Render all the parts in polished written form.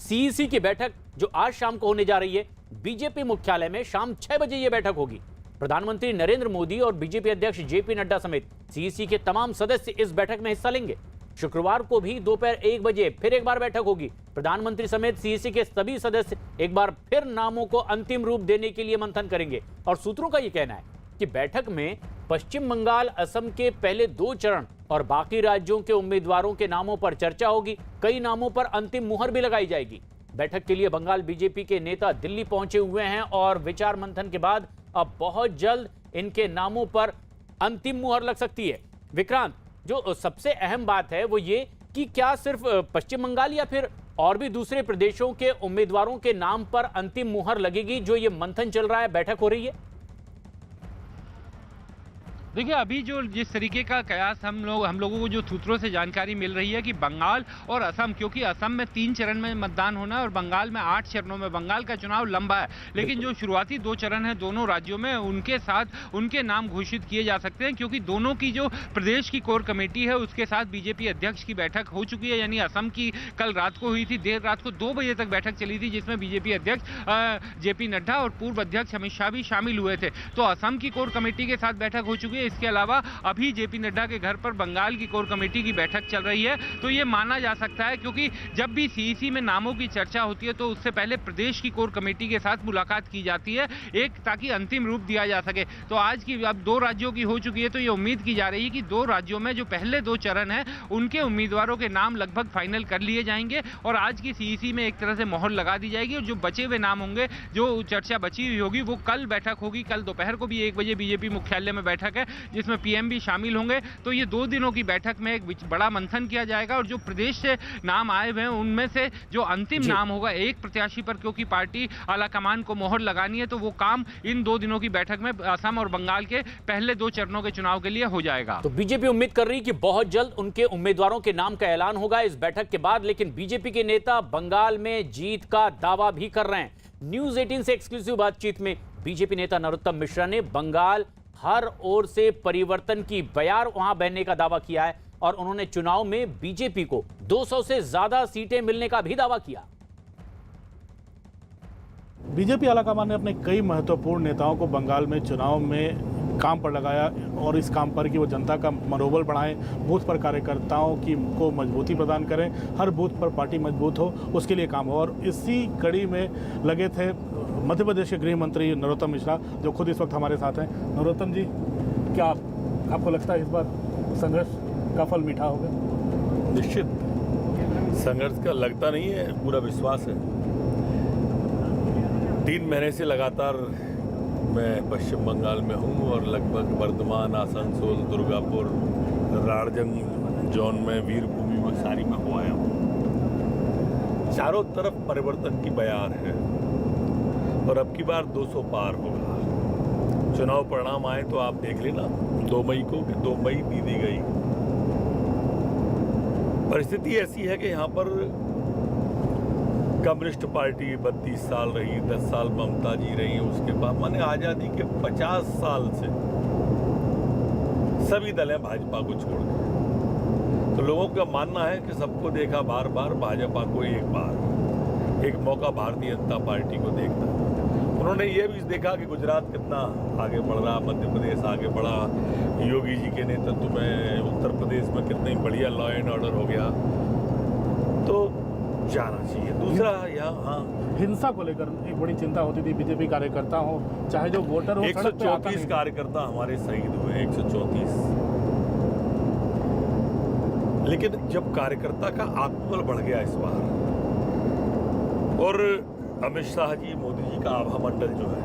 CEC की बैठक जो आज शाम को होने जा रही है बीजेपी मुख्यालय में, शाम 6 बजे यह बैठक होगी। प्रधानमंत्री नरेंद्र मोदी और बीजेपी अध्यक्ष जेपी नड्डा समेत सीईसी के तमाम सदस्य इस बैठक में हिस्सा लेंगे। शुक्रवार को भी दोपहर 1 बजे फिर एक बार बैठक होगी। प्रधानमंत्री समेत सीईसी के सभी सदस्य एक बार फिर नामों को अंतिम रूप देने के लिए मंथन करेंगे और सूत्रों का यह कहना है कि बैठक में पश्चिम बंगाल, असम के पहले 2 चरण और बाकी राज्यों के उम्मीदवारों के नामों पर चर्चा होगी। कई नामों पर अंतिम मुहर भी लगाई जाएगी। बैठक के लिए बंगाल बीजेपी के नेता दिल्ली पहुंचे हुए हैं और विचार मंथन के बाद अब बहुत जल्द इनके नामों पर अंतिम मुहर लग सकती है। विक्रांत, जो सबसे अहम बात है वो ये कि क्या सिर्फ पश्चिम बंगाल या फिर और भी दूसरे प्रदेशों के उम्मीदवारों के नाम पर अंतिम मुहर लगेगी जो ये मंथन चल रहा है, बैठक हो रही है? देखिए, अभी जो जिस तरीके का कयास हम लोगों को जो सूत्रों से जानकारी मिल रही है कि बंगाल और असम, क्योंकि असम में 3 चरण में मतदान होना है और बंगाल में 8 चरणों में, बंगाल का चुनाव लंबा है, लेकिन जो शुरुआती 2 चरण हैं दोनों राज्यों में, उनके साथ उनके नाम घोषित किए जा सकते हैं, क्योंकि दोनों की जो प्रदेश की कोर कमेटी है उसके साथ बीजेपी अध्यक्ष की बैठक हो चुकी है। यानी असम की कल रात को हुई थी, देर रात को 2 बजे तक बैठक चली थी, जिसमें बीजेपी अध्यक्ष जेपी नड्डा और पूर्व अध्यक्ष अमित शाह भी शामिल हुए थे। तो असम की कोर कमेटी के साथ बैठक हो चुकी है। इसके अलावा अभी जेपी नड्डा के घर पर बंगाल की कोर कमेटी की बैठक चल रही है। तो ये माना जा सकता है, क्योंकि जब भी सीईसी में नामों की चर्चा होती है तो उससे पहले प्रदेश की कोर कमेटी के साथ मुलाकात की जाती है, ताकि अंतिम रूप दिया जा सके। तो आज की अब 2 राज्यों की हो चुकी है, तो ये उम्मीद की जा रही है कि 2 राज्यों में जो पहले 2 चरण है उनके उम्मीदवारों के नाम लगभग फाइनल कर लिए जाएंगे और आज की सीईसी में एक तरह से मोहर लगा दी जाएगी। और जो बचे हुए नाम होंगे, जो चर्चा बची हुई होगी, वो कल बैठक होगी। कल दोपहर को भी 1 बजे बीजेपी मुख्यालय में बैठक है, जिसमें पीएम भी शामिल होंगे। तो ये 2 दिनों की बैठक में एक बड़ा मंथन किया जाएगा और जो प्रदेश से नाम आए हुए हैं उनमें से जो अंतिम नाम होगा एक प्रत्याशी पर, क्योंकि पार्टी आलाकमान को मोहर लगानी है, तो वो काम इन 2 दिनों की बैठक में असम और बंगाल के पहले 2 चरणों के चुनाव के लिए हो जाएगा। तो बीजेपी उम्मीद कर रही है कि बहुत जल्द उनके उम्मीदवारों के नाम का ऐलान होगा इस बैठक के बाद। लेकिन बीजेपी के नेता बंगाल में जीत का दावा भी कर रहे हैं। न्यूज 18 से एक्सक्लूसिव बातचीत में बीजेपी नेता नरोत्तम मिश्रा ने बंगाल हर ओर से परिवर्तन की बयार वहां बहने का दावा किया है और उन्होंने चुनाव में बीजेपी को 200 से ज्यादा सीटें मिलने का भी दावा किया। बीजेपी आलाकमान ने अपने कई महत्वपूर्ण नेताओं को बंगाल में चुनाव में काम पर लगाया और इस काम पर कि वो जनता का मनोबल बढ़ाएं, बूथ पर कार्यकर्ताओं को मजबूती प्रदान करें, हर बूथ पर पार्टी मजबूत हो, उसके लिए काम हो। और इसी कड़ी में लगे थे मध्य प्रदेश के गृह मंत्री नरोत्तम मिश्रा, जो खुद इस वक्त हमारे साथ हैं। नरोत्तम जी, क्या आपको लगता है इस बार संघर्ष का फल मीठा होगा? निश्चित संघर्ष का लगता नहीं है, पूरा विश्वास है। 3 महीने से लगातार मैं पश्चिम बंगाल में हूँ और लगभग वर्धमान, आसनसोल, दुर्गापुर, राजगंज जोन में, वीरभूमि में, सारी में हुआ हूँ। चारों तरफ परिवर्तन की बयार है और अब की बार 200 पार होगा। चुनाव परिणाम आए तो आप देख लेना 2 मई को, कि 2 मई दी गई। परिस्थिति ऐसी है कि यहाँ पर कम्युनिस्ट पार्टी 32 साल रही, 10 साल ममता जी रही, उसके बाद माने आज़ादी के 50 साल से सभी दलें भाजपा को छोड़ गए। तो लोगों का मानना है कि सबको देखा बार बार, भाजपा को एक बार, एक मौका भारतीय जनता पार्टी को देखना। उन्होंने ये भी देखा कि गुजरात कितना आगे बढ़ रहा, मध्य प्रदेश आगे बढ़ा, योगी जी के नेतृत्व में उत्तर प्रदेश में कितनी बढ़िया लॉ एंड ऑर्डर हो गया, तो जाना चाहिए। दूसरा, यहाँ हिंसा को लेकर एक बड़ी चिंता होती थी, बीजेपी कार्यकर्ता हो चाहे जो वोटर हो। 134 कार्यकर्ता हमारे शहीद हुए, 134। लेकिन जब कार्यकर्ता का आत्मबल बढ़ गया इस बार, और अमित शाह जी, मोदी जी का आभा मंडल जो है,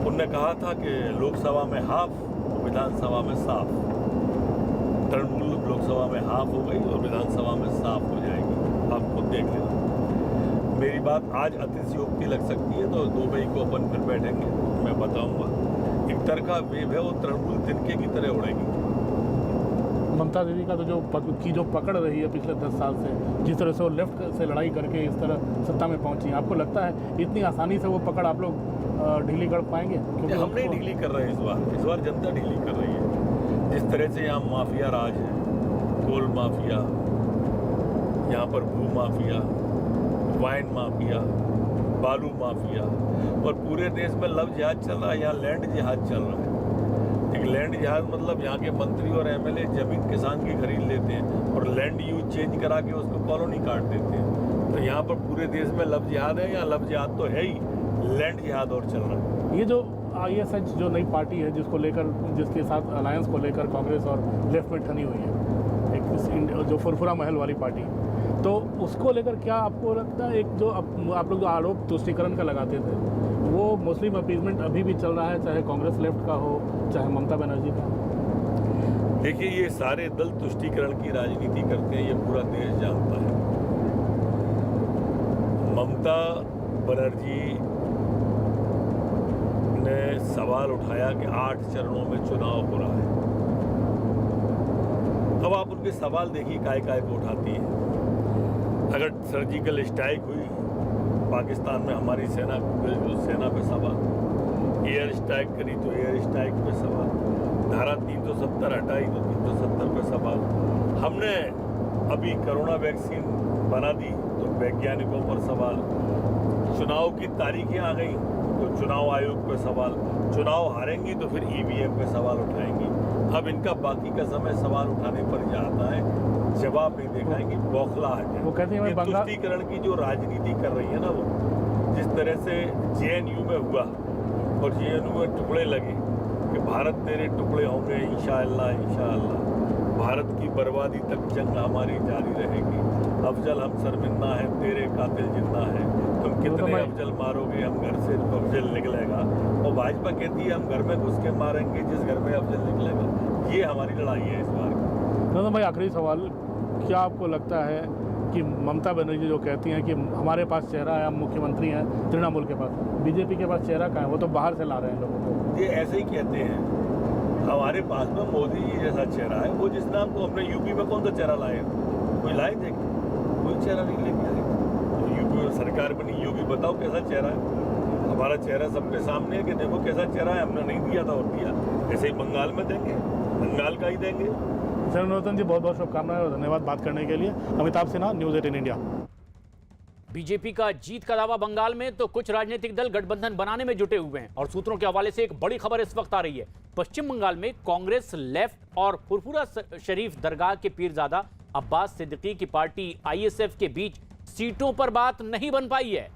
उनने कहा था कि लोकसभा में हाफ, विधानसभा में साफ। तृणमूल लोकसभा में हाफ हो गई और विधानसभा में साफ हो जाएगी, आप खुद देख लेना। मेरी बात आज अतिशयोक्ति लग सकती है, तो 2 मई को अपन फिर बैठेंगे, मैं बताऊंगा। एक तरह का वेव है, वो तृणमूल तिनके की तरह उड़ेगी। ममता दीदी का तो जो पकड़ रही है पिछले 10 साल से, जिस तरह से वो लेफ्ट से लड़ाई करके इस तरह सत्ता में पहुंची, आपको लगता है इतनी आसानी से वो पकड़ आप लोग ढीली कर पाएंगे? क्योंकि हम नहीं ढीली कर रहे हैं इस बार जनता ढीली कर रही है। जिस तरह से यहाँ माफिया राज है, कोल माफिया, यहाँ पर भू माफिया, हेरोइन माफिया, बालू माफिया, और पूरे देश में लव जिहाद चल रहा है। यहाँ लैंड जिहाद चल रहा है। एक लैंड जिहाद मतलब यहाँ के मंत्री और एमएलए जमीन किसान की खरीद लेते हैं और लैंड यूज चेंज करा के उसको कॉलोनी काट देते हैं। तो यहाँ पर पूरे देश में लव जिहाद है। यहाँ लव जिहाद तो है ही, लैंड जिहाद और चल रहा है। ये जो आईएसएच जो नई पार्टी है जिसके साथ अलायंस को लेकर कांग्रेस और लेफ्ट में ठनी हुई है, एक जो फुरफुरा महल वाली पार्टी, तो उसको लेकर क्या आपको लगता है, एक जो आप लोग जो आरोप तुष्टीकरण का लगाते थे, वो मुस्लिम अपीजमेंट अभी भी चल रहा है, चाहे कांग्रेस लेफ्ट का हो चाहे ममता बनर्जी का? देखिए, ये सारे दल तुष्टीकरण की राजनीति करते हैं, ये पूरा देश जानता है। ममता बनर्जी ने सवाल उठाया कि 8 चरणों में चुनाव हो रहा है। अब आप उनके सवाल देखिए काय को उठाती है। अगर सर्जिकल स्ट्राइक हुई पाकिस्तान में, हमारी सेना पे सवाल, एयर स्ट्राइक करी तो एयर स्ट्राइक पे सवाल, धारा 370 हटाई तो 370 पे सवाल। हमने अभी कोरोना वैक्सीन बना दी तो वैज्ञानिकों पर सवाल, चुनाव की तारीखें आ गई तो चुनाव आयोग पे सवाल, चुनाव हारेंगी तो फिर ईवीएम पे सवाल उठाएंगी। अब इनका बाकी का समय सवाल उठाने पर जाता है, जवाब नहीं दे पाएंगी, बौखलाहट है। वो कहते हैं तुष्टीकरण की जो राजनीति कर रही है ना, वो जिस तरह से जेएनयू में हुआ और जेएनयू में टुकड़े लगे कि भारत तेरे टुकड़े होंगे इंशाअल्लाह इंशाअल्लाह, भारत की बर्बादी तक जंग हमारी जारी रहेगी, अफजल हम शर्मिंदा हैं, तेरे कातिल जिंदा हैं, तुम कितने अफजल मारोगे, हम घर से अफजल निकलेगा। और भाजपा कहती है हम घर में घुस के मारेंगे जिस घर में अफजल निकलेगा। ये हमारी लड़ाई है इस बार की। भाई, आखिरी सवाल, क्या आपको लगता है कि ममता बनर्जी जो कहती हैं कि हमारे पास चेहरा है, हम मुख्यमंत्री हैं तृणमूल के पास, बीजेपी के पास चेहरा कहाँ है? वो तो बाहर से ला रहे हैं लोगों को। ये ऐसे ही कहते हैं, हमारे पास में मोदी जी जैसा चेहरा है। वो जिस नाम को हमने यूपी में कौन सा चेहरा लाए, कोई लाए थे? कोई चेहरा नहीं लेके आए। तो यूपी में सरकार बनी, यूपी बताओ कैसा चेहरा है? हमारा चेहरा सबके सामने है कि देखो कैसा चेहरा है, हमने नहीं दिया था और दिया। ऐसे ही बंगाल में देंगे, बंगाल का ही देंगे। सर नरोत्तम जी, बहुत बहुत शुभकामनाएं और धन्यवाद बात करने के लिए। Amitabh Sinha, news 18 India. BJP का जीत का दावा बंगाल में, तो कुछ राजनीतिक दल गठबंधन बनाने में जुटे हुए हैं। और सूत्रों के हवाले से एक बड़ी खबर इस वक्त आ रही है। पश्चिम बंगाल में कांग्रेस, लेफ्ट और फुरफुरा शरीफ दरगाह के पीरजादा अब्बास सिद्दीकी की पार्टी आईएसएफ के बीच सीटों पर बात नहीं बन पाई है।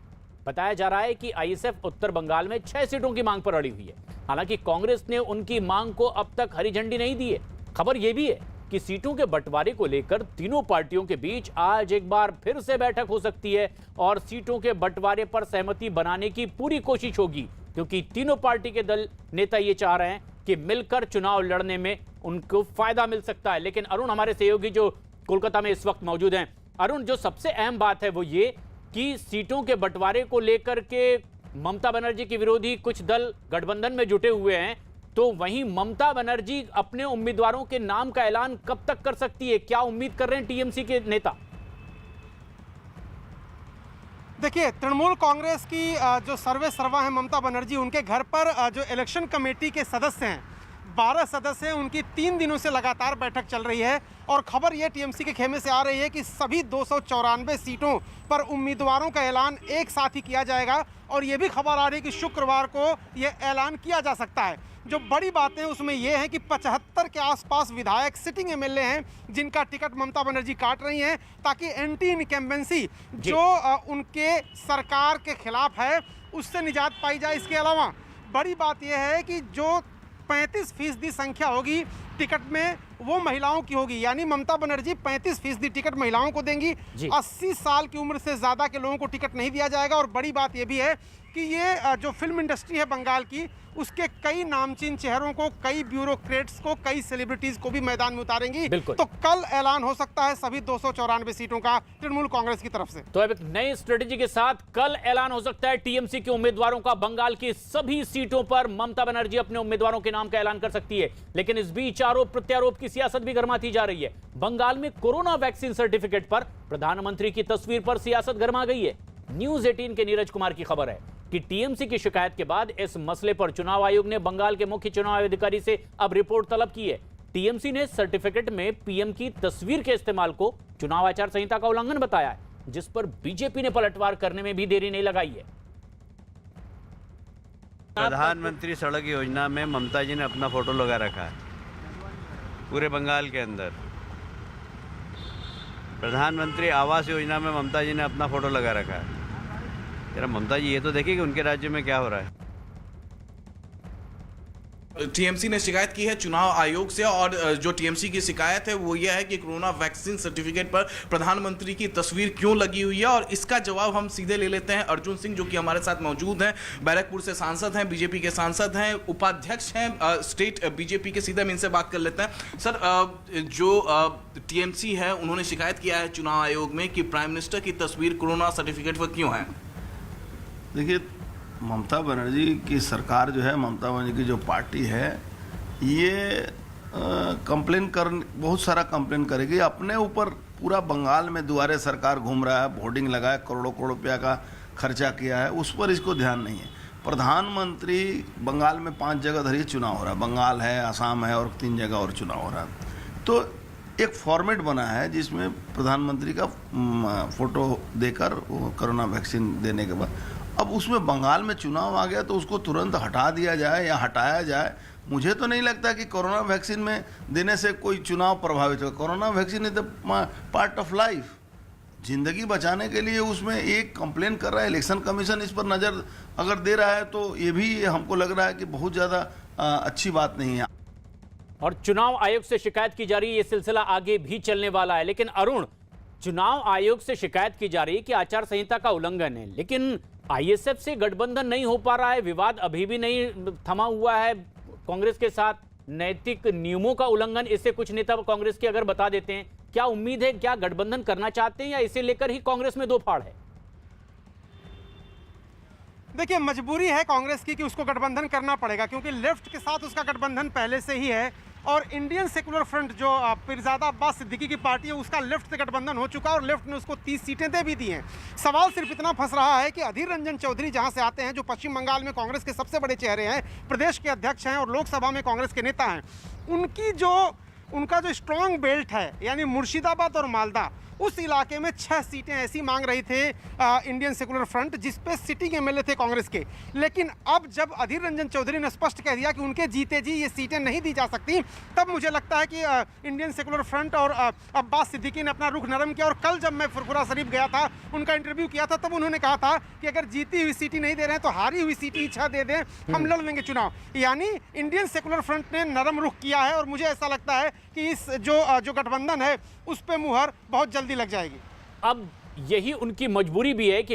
बताया जा रहा है कि आईएसएफ उत्तर बंगाल में 6 सीटों की मांग पर अड़ी हुई है। हालांकि कांग्रेस ने उनकी मांग को अब तक हरी झंडी नहीं दी है। खबर यह भी है कि सीटों के बंटवारे को लेकर तीनों पार्टियों के बीच आज एक बार फिर से बैठक हो सकती है और सीटों के बंटवारे पर सहमति बनाने की पूरी कोशिश होगी, क्योंकि तीनों पार्टी के दल नेता ये चाह रहे हैं कि मिलकर चुनाव लड़ने में उनको फायदा मिल सकता है। लेकिन अरुण, हमारे सहयोगी जो कोलकाता में इस वक्त मौजूद हैं, अरुण, जो सबसे अहम बात है वो ये कि सीटों के बंटवारे को लेकर के ममता बनर्जी के विरोधी कुछ दल गठबंधन में जुटे हुए हैं, तो वहीं ममता बनर्जी अपने उम्मीदवारों के नाम का ऐलान कब तक कर सकती है? क्या उम्मीद कर रहे हैं टीएमसी के नेता? देखिए, तृणमूल कांग्रेस की जो सर्वे सर्वा है ममता बनर्जी, उनके घर पर जो इलेक्शन कमेटी के सदस्य हैं, 12 सदस्य हैं, उनकी 3 दिनों से लगातार बैठक चल रही है। और खबर ये टीएमसी के खेमे से आ रही है कि सभी 294 सीटों पर उम्मीदवारों का ऐलान एक साथ ही किया जाएगा। और ये भी खबर आ रही है कि शुक्रवार को ये ऐलान किया जा सकता है। जो बड़ी बातें उसमें ये हैं कि 75 के आसपास विधायक सिटिंग एमएलए हैं जिनका टिकट ममता बनर्जी काट रही हैं, ताकि एंटी इनकम्बेंसी जो उनके सरकार के खिलाफ है उससे निजात पाई जाए। इसके अलावा बड़ी बात यह है कि जो 35% संख्या होगी टिकट में वो महिलाओं की होगी, यानी ममता बनर्जी 35% टिकट महिलाओं को देंगी। 80 साल की उम्र से ज़्यादा के लोगों को टिकट नहीं दिया जाएगा। और बड़ी बात यह भी है कि ये जो फिल्म इंडस्ट्री है बंगाल की, उसके कई नामचीन चेहरों को, कई ब्यूरोक्रेट्स को, कई सेलिब्रिटीज को भी मैदान में उतारेंगी। तो कल ऐलान हो सकता है सभी 294 सीटों का तृणमूल कांग्रेस की तरफ से। तो अब एक नई स्ट्रेटेजी के साथ कल ऐलान हो सकता है टीएमसी के उम्मीदवारों का। बंगाल की सभी सीटों पर ममता बनर्जी अपने उम्मीदवारों के नाम का ऐलान कर सकती है। लेकिन इस बीच आरोप प्रत्यारोप की सियासत भी गर्माती जा रही है। बंगाल में कोरोना वैक्सीन सर्टिफिकेट पर प्रधानमंत्री की तस्वीर पर सियासत गर्मा गई है। न्यूज़ 18 के नीरज कुमार की खबर है कि टीएमसी की शिकायत के बाद इस मसले पर चुनाव आयोग ने बंगाल के मुख्य चुनाव अधिकारी से अब रिपोर्ट तलब की है। टीएमसी ने सर्टिफिकेट में पीएम की तस्वीर के इस्तेमाल को चुनाव आचार संहिता का उल्लंघन बताया है। जिस पर बीजेपी ने पलटवार करने में भी देरी नहीं लगाई है। प्रधानमंत्री सड़क योजना में ममता जी ने अपना फोटो लगा रखा है पूरे बंगाल के अंदर। प्रधानमंत्री आवास योजना में ममता जी ने अपना फोटो लगा रखा है। जरा ममता जी ये तो देखिए कि उनके राज्य में क्या हो रहा है। टीएमसी ने शिकायत की है चुनाव आयोग से, और जो टीएमसी की शिकायत है वो यह है कि कोरोना वैक्सीन सर्टिफिकेट पर प्रधानमंत्री की तस्वीर क्यों लगी हुई है। और इसका जवाब हम सीधे ले लेते हैं अर्जुन सिंह, जो कि हमारे साथ मौजूद हैं, बैरकपुर से सांसद हैं, बीजेपी के सांसद हैं, उपाध्यक्ष हैं स्टेट बीजेपी के। सीधे हम इनसे बात कर लेते हैं। सर, जो टीएमसी है उन्होंने शिकायत किया है चुनाव आयोग में कि प्राइम मिनिस्टर की तस्वीर कोरोना सर्टिफिकेट पर क्यों है। देखिए, ममता बनर्जी की सरकार जो है, ममता बनर्जी की जो पार्टी है, ये बहुत सारा कंप्लेन करेगी। अपने ऊपर पूरा बंगाल में दुआरे सरकार घूम रहा है, होर्डिंग लगाया, करोड़ों करोड़ रुपया का खर्चा किया है, उस पर इसको ध्यान नहीं है। प्रधानमंत्री बंगाल में 5 जगह धरिए चुनाव हो रहा है, बंगाल है, असम है और 3 जगह और चुनाव हो रहा है। तो एक फॉर्मेट बना है जिसमें प्रधानमंत्री का फोटो देकर कोरोना वैक्सीन देने के बाद अब उसमें बंगाल में चुनाव आ गया तो उसको तुरंत हटा दिया जाए या हटाया जाए। मुझे तो नहीं लगता कि कोरोना वैक्सीन में देने से कोई चुनाव प्रभावित हो। Corona vaccine is the part of life. जिंदगी बचाने के लिए उसमें एक कंप्लेन कर रहा है, इलेक्शन कमीशन इस पर नज़र अगर दे रहा है तो ये भी हमको लग रहा है कि बहुत ज़्यादा अच्छी बात नहीं है। और चुनाव आयोग से शिकायत की जा रही है, ये सिलसिला आगे भी चलने वाला है। लेकिन अरुण, चुनाव आयोग से शिकायत की जा रही है कि आचार संहिता का उल्लंघन है, लेकिन आईएसएफ से गठबंधन नहीं हो पा रहा है, विवाद अभी भी नहीं थमा हुआ है कांग्रेस के साथ, नैतिक नियमों का उल्लंघन इससे कुछ नेता कांग्रेस के अगर बता देते हैं, क्या उम्मीद है, क्या गठबंधन करना चाहते हैं या इसे लेकर ही कांग्रेस में दो फाड़ है? देखिए, मजबूरी है कांग्रेस की कि उसको गठबंधन करना पड़ेगा, क्योंकि लेफ्ट के साथ उसका गठबंधन पहले से ही है। और इंडियन सेकुलर फ्रंट जो पीरजादा अब्बास सिद्दीकी की पार्टी है, उसका लेफ्ट से गठबंधन हो चुका है और लेफ्ट ने उसको 30 सीटें दे भी दी हैं। सवाल सिर्फ इतना फंस रहा है कि अधीर रंजन चौधरी जहां से आते हैं, जो पश्चिम बंगाल में कांग्रेस के सबसे बड़े चेहरे हैं, प्रदेश के अध्यक्ष हैं और लोकसभा में कांग्रेस के नेता हैं, उनका जो स्ट्रॉन्ग बेल्ट है, यानी मुर्शिदाबाद और मालदा, उस इलाके में 6 सीटें ऐसी मांग रही थे इंडियन सेकुलर फ्रंट, जिसपे सिटिंग एमएलए थे कांग्रेस के। लेकिन अब जब अधीर रंजन चौधरी ने स्पष्ट कह दिया कि उनके जीते जी ये सीटें नहीं दी जा सकती, तब मुझे लगता है कि इंडियन सेकुलर फ्रंट और अब्बास सिद्दीकी ने अपना रुख नरम किया। और कल जब मैं फुरफुरा शरीफ गया था, उनका इंटरव्यू किया था, तब उन्होंने कहा था कि अगर जीती हुई सीटें नहीं दे रहे हैं तो हारी हुई सीटें ही 6 दे दें, हम लड़ लेंगे चुनाव। यानी इंडियन सेकुलर फ्रंट ने नरम रुख किया है और मुझे ऐसा लगता है कि इस जो गठबंधन है उस पर मुहर बहुत जल्दी लग जाएगी। अब यही उनकी मजबूरी भी है कि